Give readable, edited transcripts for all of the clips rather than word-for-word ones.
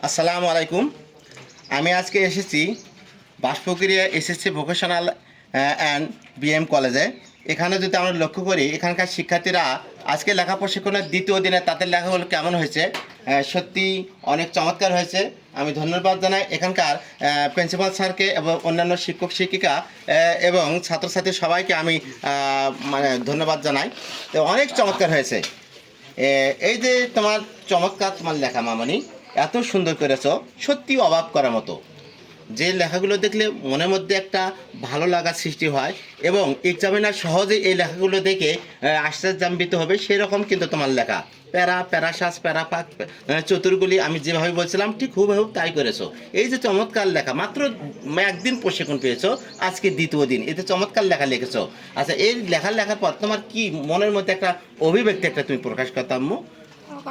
আসসালামু আলাইকুম। আমি আজকে এসেছি Banshpukuria SSC vocational and BM কলেজে। এখানে যদি আমরা লক্ষ্য করি, এখানকার শিক্ষার্থীরা আজকে লেখা প্রশিক্ষণের দ্বিতীয় দিনে তাদের লেখাগুলো কেমন হয়েছে, সত্যি অনেক চমৎকার হয়েছে। আমি ধন্যবাদ জানাই এখানকার প্রিন্সিপাল স্যারকে এবং অন্যান্য শিক্ষক শিক্ষিকা এবং ছাত্রছাত্রী সবাইকে আমি মানে ধন্যবাদ জানাই। তো অনেক চমৎকার হয়েছে। এই যে তোমার চমৎকার তোমার লেখা মামনি, এত সুন্দর করেছো, সত্যি অবাক করার মতো। যে লেখাগুলো দেখলে মনের মধ্যে একটা ভালো লাগার সৃষ্টি হয় এবং এক্সামিনার সহজে এই লেখাগুলো দেখে আশ্চর্যান্বিত হবে, সেরকম কিন্তু তোমার লেখা। প্যারা প্যারাশ্বাস প্যারাপাক চতুর্গুলি আমি যেভাবে বলছিলাম ঠিক হুবহু তাই করেছো। এই যে চমৎকার লেখা, মাত্র একদিন প্রশিক্ষণ পেয়েছো, আজকে দ্বিতীয় দিন, এতে চমৎকার লেখা লিখেছো। আচ্ছা, এই লেখার পর তোমার কি মনের মধ্যে একটা অভিব্যক্তি একটা তুমি প্রকাশ করতাম?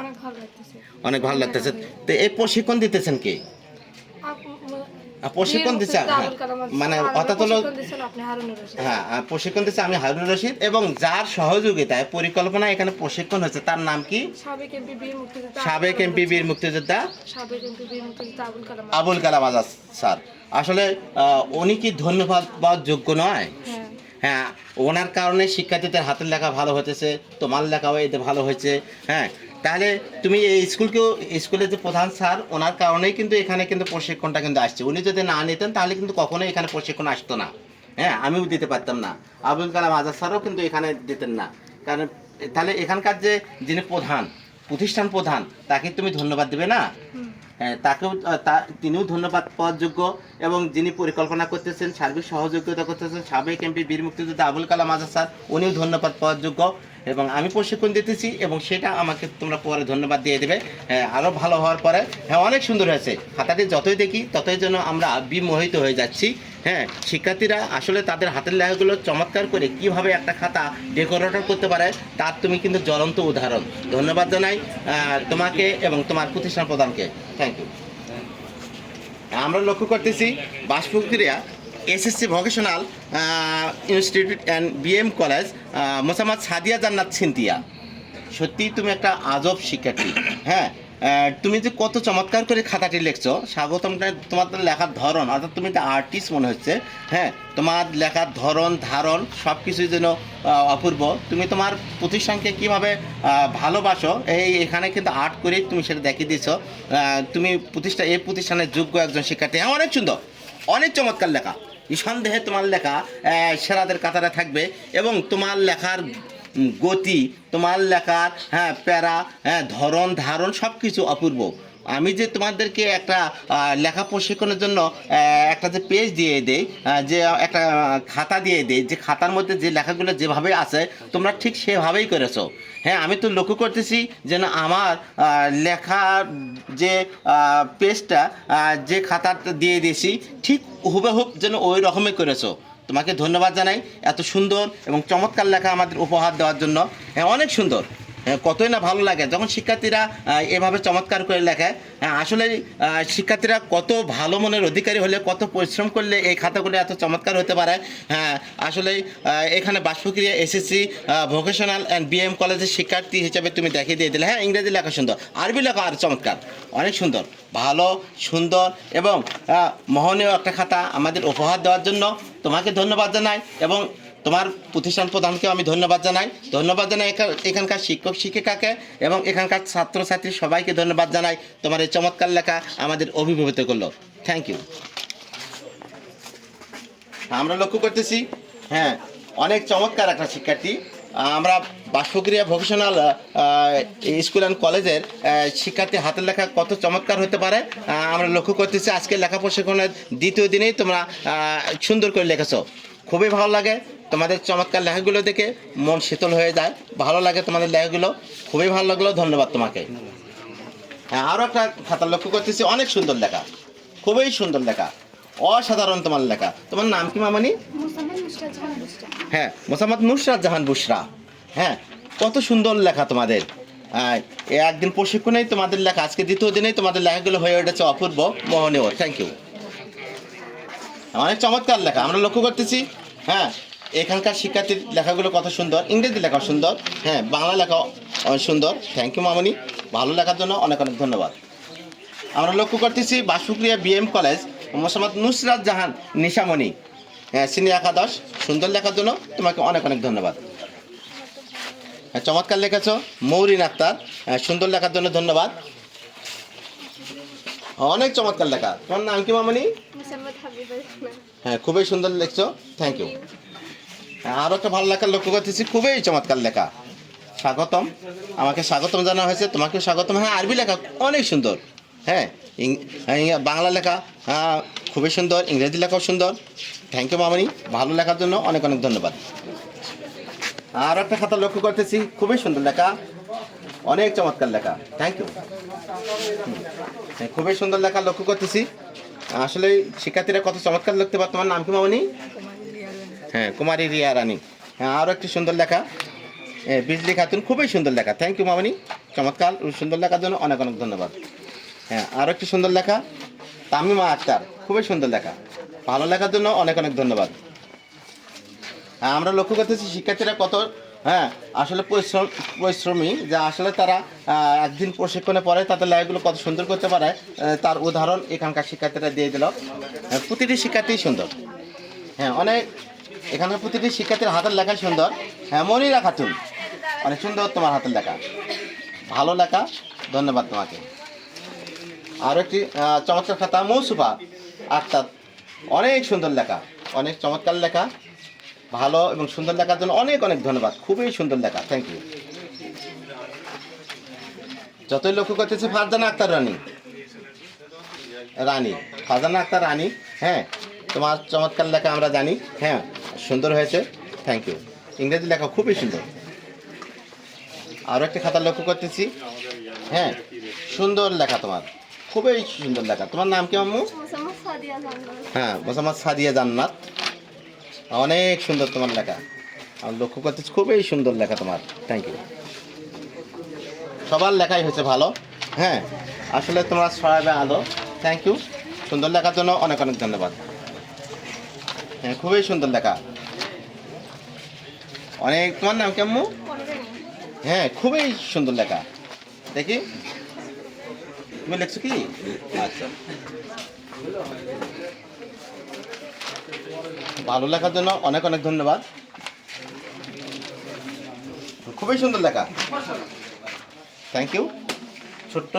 অনেক ভালো লাগতেছে। অনেক ভালো লাগতেছে। তো এই প্রশিক্ষণ দিতেছেন কে? প্রশিক্ষণ দিচ্ছে মানে অর্থাৎ হলো, হ্যাঁ, প্রশিক্ষণ দিচ্ছে আমি হারুনুর রশিদ, এবং যার সহযোগিতায় পরিকল্পনা এখানে প্রশিক্ষণ হচ্ছে তার নাম কি? সাবেক এমপি বীর মুক্তিযোদ্ধা আবুল কালাম আজাদ স্যার। আসলে উনি কি ধন্যবাদ পাওয়ার যোগ্য নয়? হ্যাঁ, ওনার কারণে শিক্ষার্থীদের হাতের লেখা ভালো হতেছে, তোমার লেখাও এতে ভালো হয়েছে। হ্যাঁ, তাহলে তুমি এই স্কুলের যে প্রধান স্যার, ওনার কারণেই কিন্তু এখানে কিন্তু প্রশিক্ষণটা কিন্তু আসছে। উনি যদি না নিতেন তাহলে কিন্তু কখনোই এখানে প্রশিক্ষণ আসতো না। হ্যাঁ, আমিও দিতে পারতাম না, আবুল কালাম আজাদ স্যারও কিন্তু এখানে দিতেন না। কারণ তাহলে এখানকার যে যিনি প্রতিষ্ঠান প্রধান, তাকে তুমি ধন্যবাদ দেবে না? হ্যাঁ, তাকেও তিনিও ধন্যবাদ পাওয়ার যোগ্য। এবং যিনি পরিকল্পনা করতেছেন, সার্বিক সহযোগিতা করতেছেন, সাবেক এমপি বীর মুক্তিযোদ্ধা আবুল কালাম আজাদ স্যার, উনিও ধন্যবাদ পাওয়ার যোগ্য। এবং আমি প্রশিক্ষণ দিতেছি এবং সেটা আমাকে তোমরা পরে ধন্যবাদ দিয়ে দেবে। হ্যাঁ, আরও ভালো হওয়ার পরে। হ্যাঁ, অনেক সুন্দর হয়েছে। খাতাটি যতই দেখি ততই যেন আমরা বিমোহিত হয়ে যাচ্ছি। হ্যাঁ, শিক্ষার্থীরা আসলে তাদের হাতের লেখাগুলো চমৎকার করে কিভাবে একটা খাতা ডেকোরেটর করতে পারে, তার তুমি কিন্তু জ্বলন্ত উদাহরণ। ধন্যবাদ জানাই তোমাকে এবং তোমার প্রতিষ্ঠান প্রধানকে। Thank you. আমরা লক্ষ্য করতেছি Banshpukuria SSC vocational institute and BM college, Mosammat Sadia Jannat Sinthia. সত্যিই তুমি একটা আজব শিক্ষার্থী। হ্যাঁ, তুমি যে কত চমৎকার করে খাতাটি লিখছো, স্বাগতমটা তোমার লেখার ধরন, অর্থাৎ তুমি একটা আর্টিস্ট মনে হচ্ছে। হ্যাঁ, তোমার লেখার ধরন ধারণ সব কিছুই যেন অপূর্ব। তুমি তোমার প্রতিষ্ঠানকে কীভাবে ভালোবাসো, এখানে কিন্তু আর্ট করেই তুমি সেটা দেখিয়ে দিয়েছো। তুমি এই প্রতিষ্ঠানের যোগ্য একজন শিক্ষার্থী। হ্যাঁ, অনেক সুন্দর, অনেক চমৎকার লেখা। নিঃসন্দেহে তোমার লেখা সেরাদের কাতারে থাকবে। এবং তোমার লেখার গতি, তোমার লেখার প্যারা, ধরন ধারণ সব কিছু অপূর্ব। আমি যে তোমাদেরকে একটা লেখা প্রশিক্ষণের জন্য একটা যে পেজ দিয়ে দেই, যে একটা খাতা দিয়ে দেই, যে খাতার মধ্যে যে লেখাগুলো যেভাবে আছে তোমরা ঠিক সেভাবেই করেছো। হ্যাঁ, আমি তো লক্ষ্য করতেছি যেন আমার লেখার যে পেজটা, যে খাতাটা দিয়ে দিয়েছি ঠিক হুবহুব যেন ওই রকমই করেছো। তোমাকে ধন্যবাদ জানাই এত সুন্দর এবং চমৎকার লেখা আমাদের উপহার দেওয়ার জন্য। হ্যাঁ, অনেক সুন্দর। হ্যাঁ, কতই না ভালো লাগে যখন শিক্ষার্থীরা এভাবে চমৎকার করে লেখে। হ্যাঁ, আসলে শিক্ষার্থীরা কত ভালো মনের অধিকারী হলে, কত পরিশ্রম করলে এই খাতাগুলো এত চমৎকার হতে পারে। হ্যাঁ, আসলে এখানে Banshpukuria SSC vocational and BM কলেজের শিক্ষার্থী হিসেবে তুমি দেখিয়ে দিয়ে দিলে। হ্যাঁ, ইংরেজি লেখা সুন্দর, আরবি লেখা আর চমৎকার, অনেক সুন্দর, ভালো, সুন্দর এবং মোহনীয় একটা খাতা আমাদের উপহার দেওয়ার জন্য তোমাকে ধন্যবাদ জানাই। এবং তোমার প্রতিষ্ঠান প্রধানকেও আমি ধন্যবাদ জানাই। এখানকার শিক্ষক শিক্ষিকাকে এবং এখানকার ছাত্রছাত্রী সবাইকে ধন্যবাদ জানাই। তোমার এই চমৎকার লেখা আমাদের অভিভূত করলো। Thank you. আমরা লক্ষ্য করতেছি, হ্যাঁ, অনেক চমৎকার একটা শিক্ষার্থী। আমরা বাঁশপুকুরিয়া ভোকেশনাল স্কুল অ্যান্ড কলেজের শিক্ষার্থী হাতের লেখা কত চমৎকার হতে পারে আমরা লক্ষ্য করতেছি। আজকে লেখা প্রশিক্ষণের দ্বিতীয় দিনেই তোমরা সুন্দর করে লিখেছো। খুবই ভালো লাগে তোমাদের চমৎকার লেখাগুলো দেখে, মন শীতল হয়ে যায়, ভালো লাগে তোমাদের লেখাগুলো, খুবই ভালো লাগলো। ধন্যবাদ তোমাকে। হ্যাঁ, আরও একটা খাতা লক্ষ্য করতেছি, অনেক সুন্দর লেখা, খুবই সুন্দর লেখা, অসাধারণ তোমার লেখা। তোমার নাম কি মামনি? হ্যাঁ, মোসাম্মদ নুসরাত জাহান বুশরা। হ্যাঁ, কত সুন্দর লেখা তোমাদের। একদিন প্রশিক্ষণেই তোমাদের লেখা, আজকে দ্বিতীয় দিনেই তোমাদের লেখাগুলো হয়ে উঠেছে অপূর্ব, মোহনীয়। Thank you. অনেক চমৎকার লেখা আমরা লক্ষ্য করতেছি। হ্যাঁ, এখানকার শিক্ষার্থীর লেখাগুলো কত সুন্দর, ইংরেজি লেখা সুন্দর, হ্যাঁ, বাংলা লেখা সুন্দর। থ্যাংক ইউ মামনি, ভালো লেখার জন্য অনেক অনেক ধন্যবাদ। আমরা লক্ষ্য করতেছি বাসুক্রিয়া বিএম কলেজ মোসাম্মদ নুসরাত জাহান নিশামণি, শ্রেণী একাদশ, সুন্দর লেখার জন্য তোমাকে অনেক অনেক ধন্যবাদ। চমৎকার লিখেছ। মৌরিন আক্তার, সুন্দর লেখার জন্য ধন্যবাদ। অনেক চমৎকার লেখা। তোমার নাম কি মামনি? মোসাম্মদ হাবিবুল ইসলাম। হ্যাঁ, খুবই সুন্দর লিখছো, থ্যাংক ইউ। আরও একটা ভালো লেখা লক্ষ্য করতেছি, খুবই চমৎকার লেখা। স্বাগতম, আমাকে স্বাগতম জানানো হয়েছে, তোমাকেও স্বাগতম। হ্যাঁ, আরবি লেখা অনেক সুন্দর। হ্যাঁ, বাংলা লেখা খুবই সুন্দর, ইংরেজি লেখাও সুন্দর। থ্যাংক ইউ মামনি, ভালো লেখার জন্য অনেক অনেক ধন্যবাদ। আর একটা খাতা লক্ষ্য করতেছি, খুবই সুন্দর লেখা, অনেক চমৎকার লেখা, থ্যাংক ইউ। খুবই সুন্দর লেখা লক্ষ্য করতেছি। আসলে শিক্ষার্থীরা কত চমৎকার লিখতে পারে। তোমার নাম কি মামনি? হ্যাঁ, কুমারী রিয়া রানী। হ্যাঁ, আরও একটি সুন্দর লেখা, বিজলি খাতুন, খুবই সুন্দর লেখা, থ্যাংক ইউ মামনি, চমৎকার সুন্দর লেখার জন্য অনেক অনেক ধন্যবাদ। হ্যাঁ, আরও একটি সুন্দর লেখা, তামিমা আক্তার, খুবই সুন্দর লেখা, ভালো লেখার জন্য অনেক অনেক ধন্যবাদ। আমরা লক্ষ্য করতেছি শিক্ষার্থীরা কত আসলে পরিশ্রমী, যা আসলে তারা একদিন প্রশিক্ষণে পড়ে তাদের লেখাগুলো কত সুন্দর করতে পারে, তার উদাহরণ এখানকার শিক্ষার্থীরা দিয়ে দিল। প্রতিটি শিক্ষার্থী সুন্দর। হ্যাঁ, অনেক এখানে প্রতিটি শিক্ষার্থীর হাতের লেখা সুন্দর। হ্যাঁ, মনিরা খাতুন, অনেক সুন্দর তোমার হাতের লেখা, ভালো লেখা, ধন্যবাদ তোমাকে। আরও একটি চমৎকার খাতা, মৌসুফা আক্তার, অনেক সুন্দর লেখা, অনেক চমৎকার লেখা, ভালো এবং সুন্দর লেখার জন্য অনেক অনেক ধন্যবাদ, খুবই সুন্দর লেখা, থ্যাংক ইউ। যতই লক্ষ্য করতেছি ফারজানা আক্তার রানী, ফারজানা আক্তার রানী, হ্যাঁ, তোমার চমৎকার লেখা আমরা জানি, হ্যাঁ, সুন্দর হয়েছে, থ্যাংক ইউ। ইংরেজি লেখা খুবই সুন্দর। আরও একটি খাতা লক্ষ্য করতেছি, হ্যাঁ, সুন্দর লেখা তোমার, খুবই সুন্দর লেখা। তোমার নাম কি আম্মু? মোসাম্মদ সাদিয়া জান্নাত। হ্যাঁ, মোসাম্মদ সাদিয়া জান্নাত, অনেক সুন্দর তোমার লেখা, আমি লক্ষ্য করতেছি, খুবই সুন্দর লেখা তোমার, থ্যাংক ইউ। সবার লেখাই হয়েছে ভালো। হ্যাঁ, আসলে তোমরা সবাই আলো, থ্যাংক ইউ, সুন্দর লেখার জন্য অনেক অনেক ধন্যবাদ। হ্যাঁ, খুবই সুন্দর লেখা, অনেক। তোমার নাম কেমন? হ্যাঁ, খুবই সুন্দর লেখা, দেখি তুমি লিখছো কি? আচ্ছা, ভালো লেখার জন্য অনেক অনেক ধন্যবাদ, খুবই সুন্দর লেখা, থ্যাংক ইউ। ছোট্ট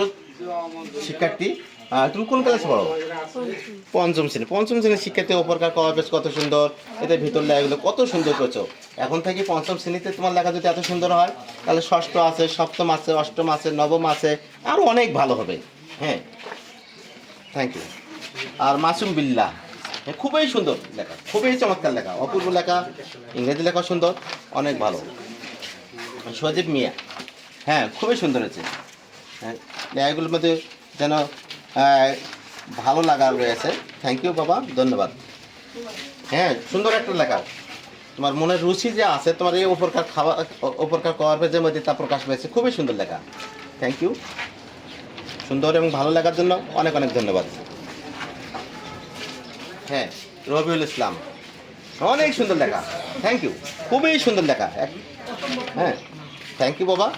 শিক্ষার্থী, তুমি কোন ক্লাসে পড়ো? পঞ্চম শ্রেণীর শিক্ষার্থী। উপরকার কভার কত সুন্দর, এতে ভিতর লেখাগুলো কত সুন্দর করছো। এখন থেকে পঞ্চম শ্রেণীতে তোমার লেখা যদি এত সুন্দর হয়, তাহলে ষষ্ঠ আছে, সপ্তম আছে, অষ্টম আছে, নবম আছে, আরও অনেক ভালো হবে। হ্যাঁ, থ্যাংক ইউ। আর মাসুম বিল্লাহ, খুবই সুন্দর লেখা, খুবই চমৎকার লেখা, অপূর্ব লেখা, ইংরেজি লেখা সুন্দর, অনেক ভালো। সজীব মিয়া, হ্যাঁ, খুবই সুন্দর হয়েছে। হ্যাঁ, লেখাগুলোর মধ্যে যেন ভালো লাগা রয়েছে, থ্যাংক ইউ বাবা, ধন্যবাদ। হ্যাঁ, সুন্দর একটা লেখা, তোমার মনের রুচি যে আছে, তোমার এই উপরকার কভার পেজের মধ্যে তা প্রকাশ পেয়েছে, খুবই সুন্দর লেখা, থ্যাংক ইউ। সুন্দর এবং ভালো লাগার জন্য অনেক অনেক ধন্যবাদ। হ্যাঁ, রবিউল ইসলাম, অনেক সুন্দর লেখা, থ্যাংক ইউ, খুবই সুন্দর লেখা। হ্যাঁ, থ্যাংক ইউ বাবা,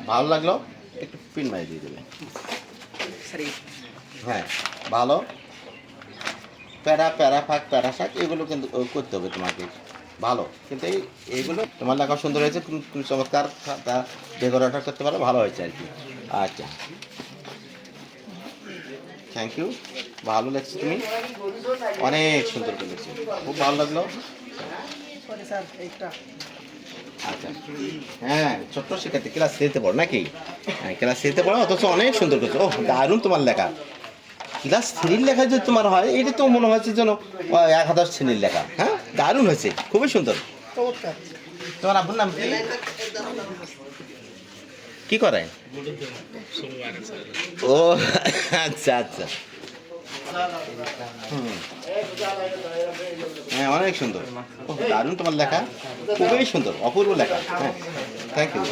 ভালো লাগলো, একটু পিন মারি দিয়ে দেবে। হ্যাঁ, ভালো। প্যারা শাক এগুলো কিন্তু করতে হবে তোমাকে, ভালো। কিন্তু এইগুলো তোমার লেখা সুন্দর হয়েছে, তুমি চমৎকার ডেকোরেটর করতে পারো, ভালো হয়েছে আর কি। আচ্ছা, থ্যাংক ইউ, ভালো লাগছে, তুমি অনেক সুন্দর করে লিখছো, খুব ভালো লাগলো। আচ্ছা, হ্যাঁ, ছোট্ট শিক্ষার্থী, ক্লাস 3-তে পড়ো নাকি? হ্যাঁ, ক্লাস 3-তে পড়ো, অথচ অনেক সুন্দর করছো। ও, দারুণ তোমার লেখা। ক্লাস 3-র লেখা যদি তোমার হয়, এটা তো মনে হচ্ছে যেন 11 শ্রেণীর লেখা। হ্যাঁ, দারুণ হয়েছে, খুবই সুন্দর। তোমার আব্বুর নাম কি? কি করে? ও, আচ্ছা আচ্ছা, হ্যাঁ, অনেক সুন্দর, দারুণ তোমার লেখা, খুবই সুন্দর, অপূর্ব লেখা। হ্যাঁ, থ্যাংক ইউ।